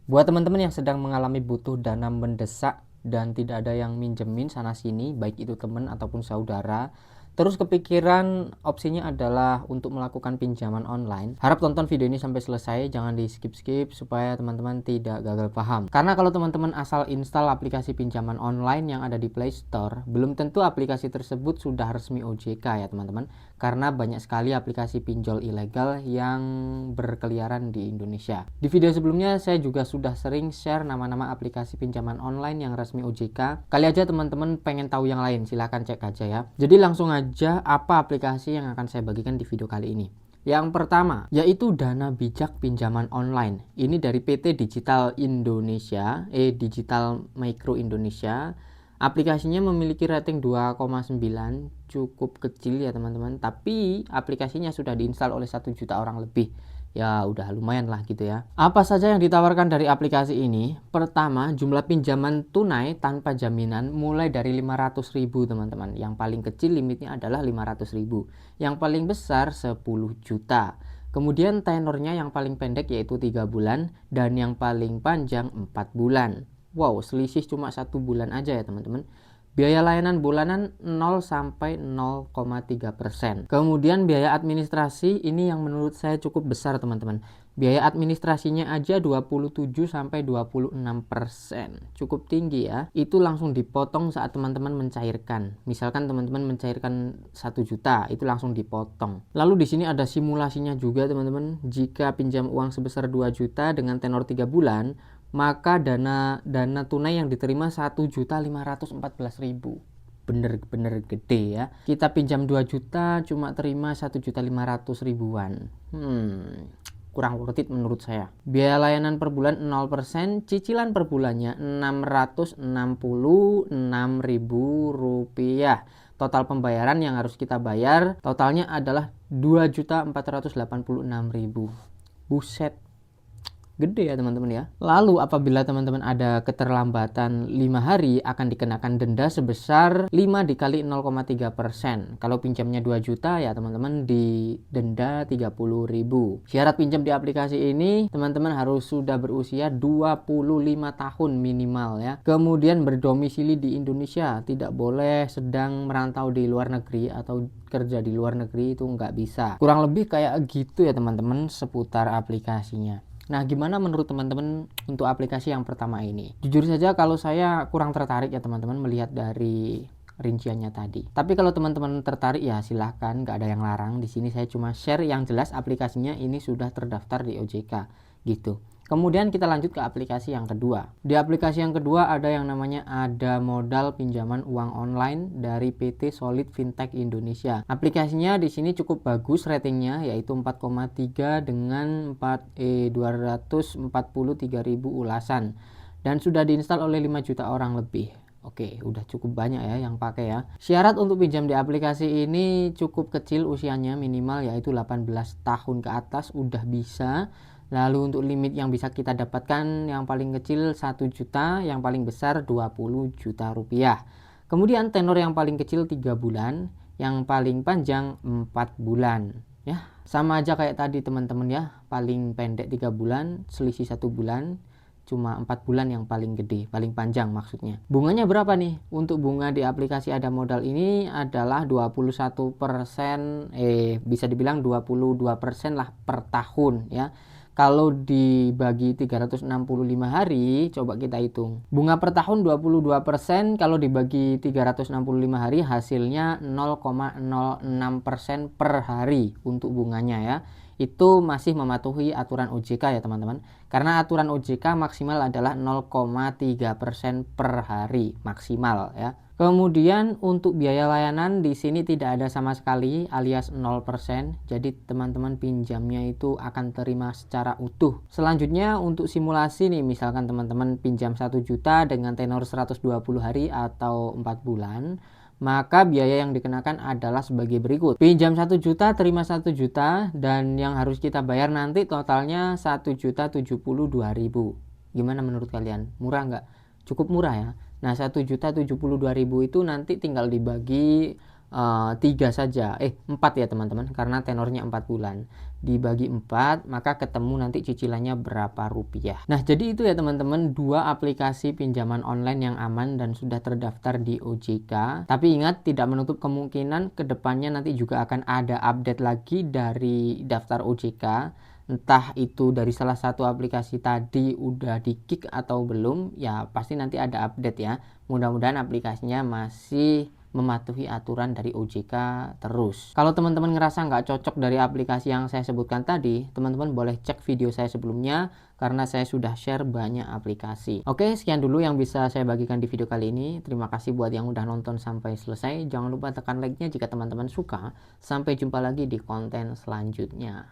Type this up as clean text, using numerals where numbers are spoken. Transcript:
Buat teman-teman yang sedang mengalami butuh dana mendesak dan tidak ada yang minjemin sana sini, baik itu teman ataupun saudara, terus kepikiran opsinya adalah untuk melakukan pinjaman online, harap tonton video ini sampai selesai, jangan di skip-skip supaya teman-teman tidak gagal paham. Karena kalau teman-teman asal install aplikasi pinjaman online yang ada di Play Store, belum tentu aplikasi tersebut sudah resmi OJK ya teman-teman, karena banyak sekali aplikasi pinjol ilegal yang berkeliaran di Indonesia. Di video sebelumnya saya juga sudah sering share nama-nama aplikasi pinjaman online yang resmi OJK. Kali aja teman-teman pengen tahu yang lain, silahkan cek aja ya. Jadi langsung aja, apa aplikasi yang akan saya bagikan di video kali ini. Yang pertama yaitu Dana Bijak Pinjaman Online. Ini dari PT Digital Indonesia, Digital Micro Indonesia. Aplikasinya memiliki rating 2,9, cukup kecil ya teman-teman, tapi aplikasinya sudah diinstal oleh 1 juta orang lebih. Ya udah lumayan lah gitu ya. Apa saja yang ditawarkan dari aplikasi ini? Pertama, jumlah pinjaman tunai tanpa jaminan mulai dari 500.000 teman-teman. Yang paling kecil limitnya adalah 500.000. Yang paling besar 10 juta. Kemudian tenornya yang paling pendek yaitu 3 bulan dan yang paling panjang 4 bulan. Wow, selisih cuma 1 bulan aja ya teman-teman. Biaya layanan bulanan 0 sampai 0,3%. Kemudian biaya administrasi ini yang menurut saya cukup besar teman-teman. Biaya administrasinya aja 27 sampai 26%. Cukup tinggi ya. Itu langsung dipotong saat teman-teman mencairkan. Misalkan teman-teman mencairkan 1 juta, itu langsung dipotong. Lalu di sini ada simulasinya juga teman-teman. Jika pinjam uang sebesar 2 juta dengan tenor 3 bulan, maka dana tunai yang diterima 1.514.000. Bener-bener gede ya. Kita pinjam 2 juta cuma terima 1.500.000-an. Kurang worth it menurut saya. Biaya layanan per bulan 0%, cicilan per bulannya Rp666.000. Total pembayaran yang harus kita bayar totalnya adalah 2.486.000. Buset, gede ya teman-teman ya. Lalu apabila teman-teman ada keterlambatan 5 hari akan dikenakan denda sebesar 5 dikali 0,3%. Kalau pinjamnya 2 juta ya teman-teman didenda 30.000. Syarat pinjam di aplikasi ini teman-teman harus sudah berusia 25 tahun minimal ya. Kemudian berdomisili di Indonesia, tidak boleh sedang merantau di luar negeri atau kerja di luar negeri, itu nggak bisa. Kurang lebih kayak gitu ya teman-teman seputar aplikasinya. Nah, gimana menurut teman-teman untuk aplikasi yang pertama ini? Jujur saja kalau saya kurang tertarik ya teman-teman melihat dari rinciannya tadi. Tapi kalau teman-teman tertarik ya silahkan, nggak ada yang larang. Di sini saya cuma share yang jelas aplikasinya ini sudah terdaftar di OJK gitu. Kemudian kita lanjut ke aplikasi yang kedua. Di aplikasi yang kedua ada yang namanya Ada Modal Pinjaman Uang Online dari PT Solid Fintech Indonesia. Aplikasinya di sini cukup bagus ratingnya yaitu 4,3 dengan 243.000 ulasan dan sudah diinstal oleh 5 juta orang lebih. Oke, udah cukup banyak ya yang pakai ya. Syarat untuk pinjam di aplikasi ini cukup kecil usianya, minimal yaitu 18 tahun ke atas udah bisa. Lalu untuk limit yang bisa kita dapatkan yang paling kecil 1 juta, yang paling besar 20 juta rupiah. Kemudian tenor yang paling kecil 3 bulan, yang paling panjang 4 bulan. Ya, sama aja kayak tadi teman-teman ya. Paling pendek 3 bulan, selisih 1 bulan. Cuma 4 bulan yang paling gede, paling panjang maksudnya. Bunganya berapa nih? Untuk bunga di aplikasi Ada Modal ini adalah 21%, bisa dibilang 22% lah per tahun ya. Kalau dibagi 365 hari, coba kita hitung. Bunga per tahun 22%, kalau dibagi 365 hari hasilnya 0,06% per hari untuk bunganya ya. Itu masih mematuhi aturan OJK ya teman-teman. Karena aturan OJK maksimal adalah 0,3% per hari maksimal ya. Kemudian untuk biaya layanan di sini tidak ada sama sekali alias 0%. Jadi teman-teman pinjamnya itu akan terima secara utuh. Selanjutnya untuk simulasi nih, misalkan teman-teman pinjam 1 juta dengan tenor 120 hari atau 4 bulan. Maka biaya yang dikenakan adalah sebagai berikut. Pinjam 1 juta, terima 1 juta, dan yang harus kita bayar nanti totalnya 1.072.000. Gimana menurut kalian? Murah nggak? Cukup murah ya. Nah, 1.072.000 itu nanti tinggal dibagi 3 saja, 4 ya teman-teman, karena tenornya 4 bulan. Dibagi 4, maka ketemu nanti cicilannya berapa rupiah. Nah, jadi itu ya teman-teman, 2 aplikasi pinjaman online yang aman dan sudah terdaftar di OJK. Tapi ingat, tidak menutup kemungkinan kedepannya nanti juga akan ada update lagi dari daftar OJK. Entah itu dari salah satu aplikasi tadi udah di-kick atau belum, ya pasti nanti ada update ya. Mudah-mudahan aplikasinya masih mematuhi aturan dari OJK terus. Kalau teman-teman ngerasa nggak cocok dari aplikasi yang saya sebutkan tadi, teman-teman boleh cek video saya sebelumnya karena saya sudah share banyak aplikasi. Oke, sekian dulu yang bisa saya bagikan di video kali ini. Terima kasih buat yang udah nonton sampai selesai. Jangan lupa tekan like-nya jika teman-teman suka. Sampai jumpa lagi di konten selanjutnya.